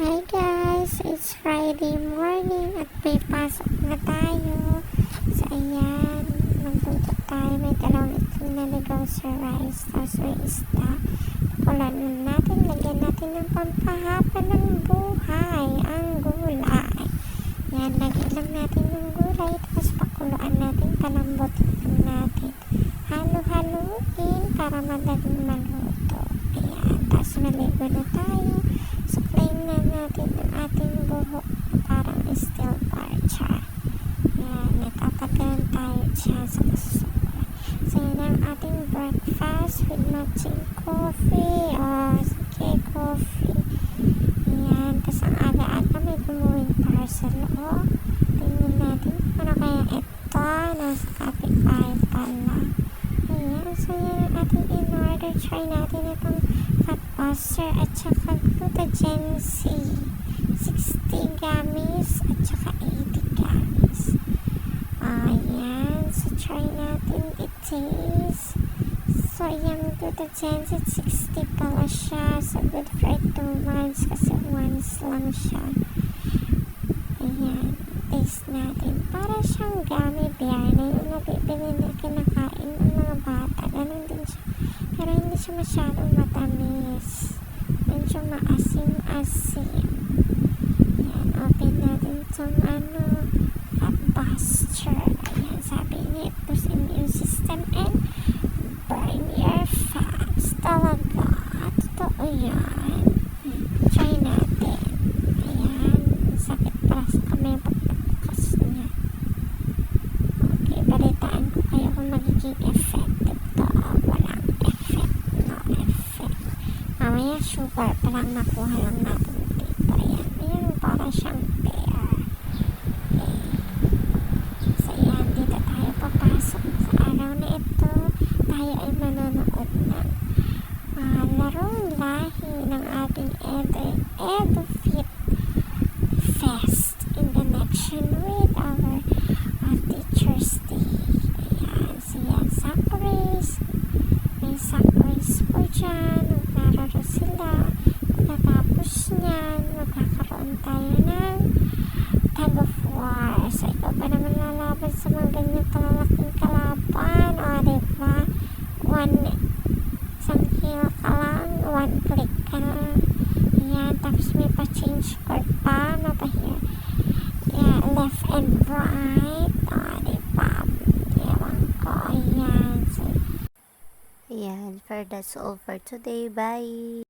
Hi guys! It's Friday morning at may pasok na tayo. So ayan, magluto tayo. May dalawang itlog na ligaw sa rice. Tapos may isda. Pakulanan natin. Lagyan natin ng pampahaba ng buhay. Ang gulay. Yan, lagyan lang natin ng gulay. Tapos pakuluan natin. Palambutin natin. Halo-haluin para madaling maluto. Ayan, tapos maligo na tayo. Suklayin na natin ang ating buhok parang steel bar siya. Yan, natatagalan tayo siya sa kasusuklay. So, yan ang ating breakfast with matching coffee. Sige, coffee. Yan, tapos ang aga-aga may gumuwing parcel. Tingnan natin ano kaya ito. Nasa kapitbahay pala. Ayan, so yan ang ating in-order. Try natin itong fat buster at saka Glutagen C. 60 gummies at saka 80 gummies. Ayan, so try natin i-taste. So yung Glutagen C 60 pala siya. So good for 2 months kasi once lang siya. Ayan, taste natin. Para siyang gummy bear na yung nabibili na kinakain ng mga bata. Ganun din siya. Pero hindi siya masyadong matamis. Medyo maasim-asim. Ayan, open natin itong fat buster. Ayan, sabi niya, it boosts immune system and burn your fats. Talaga. Totoo yan. Try natin. Ayan, sakit para sa kamay pagkakas niya. Okay, balitaan ko kayo kung magiging effective to. Walang effect. No effect. Mamaya sugar pa lang nakuha lang natin dito. Ayan. Ayan, para siyang pear. Okay. So, ayan. Dito tayo papasok sa araw na ito. Tayo ay manonood ng larong lahi ng ating EduFit Fest in connection with our Teacher's Day. Ayan. So, yan. Sack race. May sack race po dyan. Naglalaro sila. Pagkatapos niyan, magkakaroon tayo ng tug of war. So, ikaw pa naman lalaban sa mga ganyang kalalaking kalaban. O, diba? Isang hill ka lang. 1 click ka na. Ayan. Tapos may pa-change court pa. Mapahir. Yeah, left and right. O, diba? Ewan ko. Ayan. So, Ayan, for that's all for today. Bye!